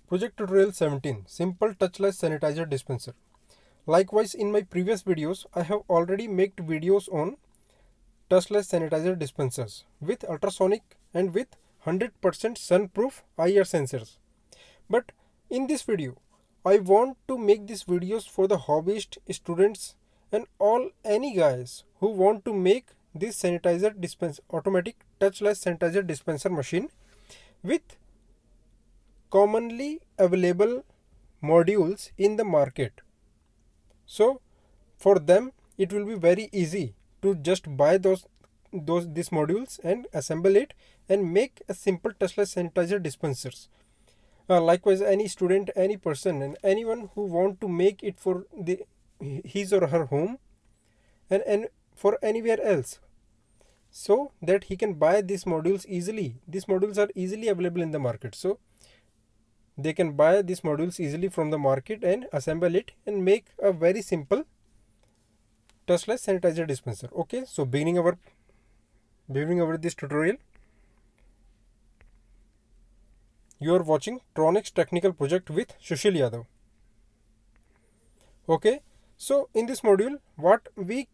Project Tutorial 17 Simple Touchless Sanitizer Dispenser. Likewise, in my previous videos, I have already made videos on touchless sanitizer dispensers with ultrasonic and with 100% sun-proof IR sensors. But in this video, I want to make these videos for the hobbyist, students, and all any guys who want to make this automatic touchless sanitizer dispenser machine with commonly available modules in the market. So for them it will be very easy to just buy these modules and assemble it and make a simple touchless sanitizer dispensers. Likewise, any student, any person, and anyone who want to make it for his or her home and for anywhere else, so that he can buy these modules easily. These modules are easily available in the market, so they can buy these modules easily from the market and assemble it and make a very simple touchless sanitizer dispenser. Okay, so beginning our this tutorial, you are watching Tronics Technical Project with Sushil Yadav. Okay, so in this module, what we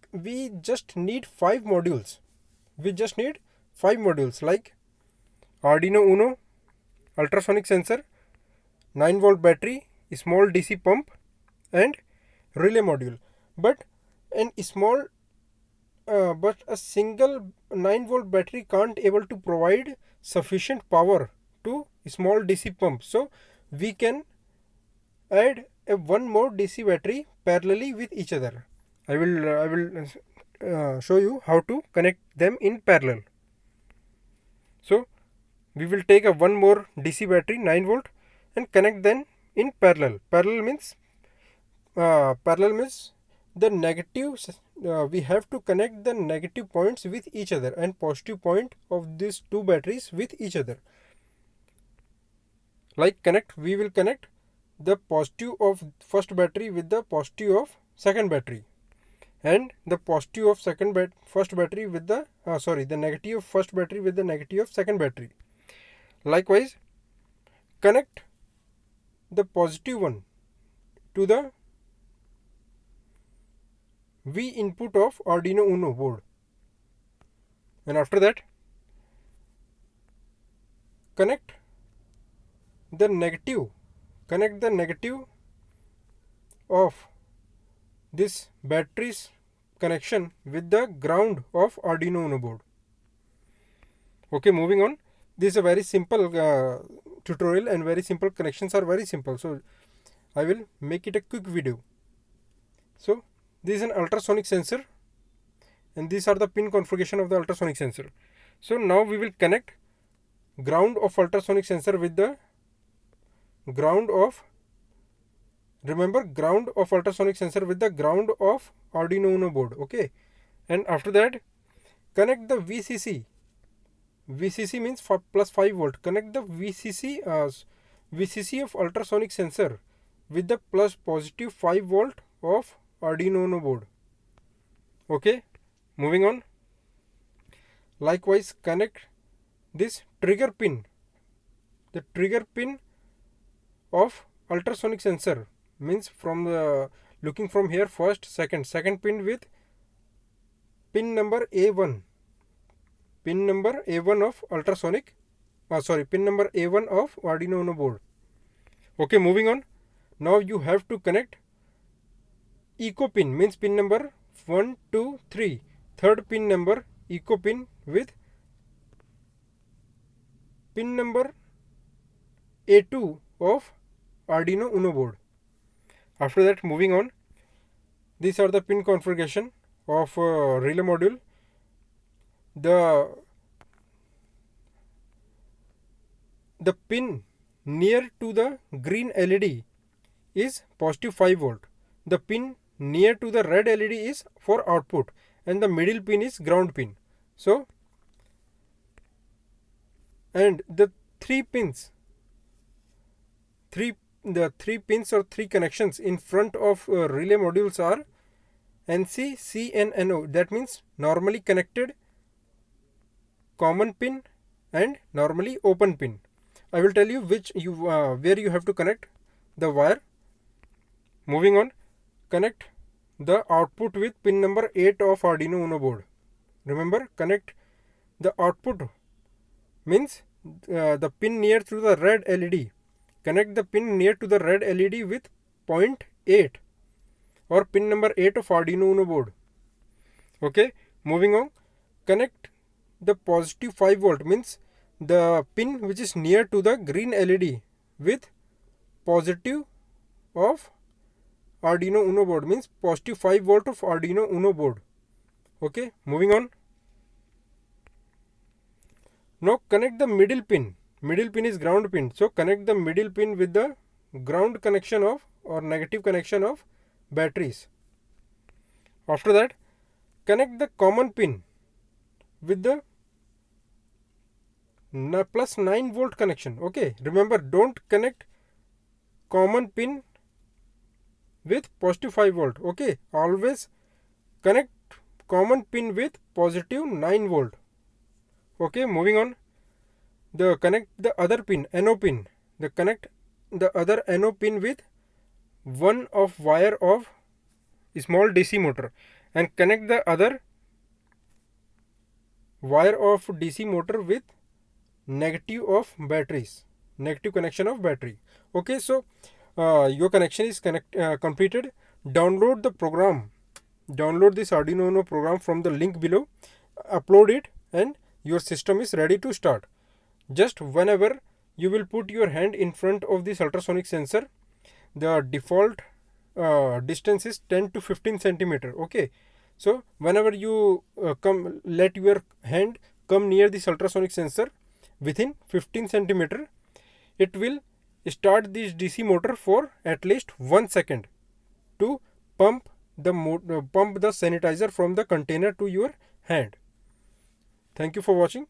just need 5 modules. We just need 5 modules like Arduino Uno, ultrasonic sensor, 9-volt battery, small DC pump, and relay module. But a single 9-volt battery can't able to provide sufficient power to small DC pump. So we can add one more DC battery parallelly with each other. I will show you how to connect them in parallel. So we will take one more DC battery 9-volt and connect them in parallel. Parallel means the negative. We have to connect the negative points with each other and positive point of these two batteries with each other. We will connect the positive of first battery with the positive of second battery, and the positive of first battery with the negative of first battery with the negative of second battery. Likewise, connect the positive one to the V input of Arduino Uno board, and after that connect the negative of this battery's connection with the ground of Arduino Uno board. Okay, moving on. This is a very simple tutorial and very simple connections are very simple. So I will make it a quick video. So this is an ultrasonic sensor and these are the pin configuration of the ultrasonic sensor. So now we will connect ground of ultrasonic sensor with the ground of ultrasonic sensor with the ground of Arduino Uno board. Okay, and after that connect the VCC. VCC means plus 5 volt. Connect the VCC of ultrasonic sensor with the positive 5 volt of Arduino Uno board. Okay, moving on. Likewise, connect this trigger pin. The trigger pin of ultrasonic sensor means from the looking from here, second pin with pin number A1. Pin number A1 of ultrasonic, pin number A1 of Arduino Uno board. Okay, moving on. Now you have to connect eco pin, means pin number 1, 2, 3. Third pin number eco pin with pin number A2 of Arduino Uno board. After that, moving on. These are the pin configuration of relay module. The pin near to the green LED is positive 5 volt. The pin near to the red LED is for output and the middle pin is ground pin. So, and the three pins or three connections in front of relay modules are NC, C and NO. That means normally connected, common pin and normally open pin. I will tell you where you have to connect the wire. Moving on, connect the output with pin number 8 of Arduino Uno board. Remember, connect the output means the pin near to the red LED. Connect the pin near to the red LED with point 8 or pin number 8 of Arduino Uno board. Okay, moving on, connect the positive 5 volt means the pin which is near to the green LED with positive of Arduino Uno board means positive 5 volt of Arduino Uno board. Okay, moving on. Now connect the middle pin. Middle pin is ground pin. So connect the middle pin with the ground connection of or negative connection of batteries. After that, connect the common pin with the plus 9 volt connection. Okay, remember, don't connect common pin with positive 5 volt. Okay, always connect common pin with positive 9 volt. Okay, moving on, connect the other pin, NO pin. Connect the other NO pin with one of wire of small DC motor and connect the other wire of DC motor with negative of batteries, negative connection of battery. Okay, so your connection is completed. Download the program, download this Arduino Uno program from the link below, upload it, and your system is ready to start. Just whenever you will put your hand in front of this ultrasonic sensor, the default distance is 10 to 15 centimeter. Okay, so whenever you let your hand come near this ultrasonic sensor within 15 centimeter, it will start this DC motor for at least 1 second to pump the sanitizer from the container to your hand. Thank you for watching.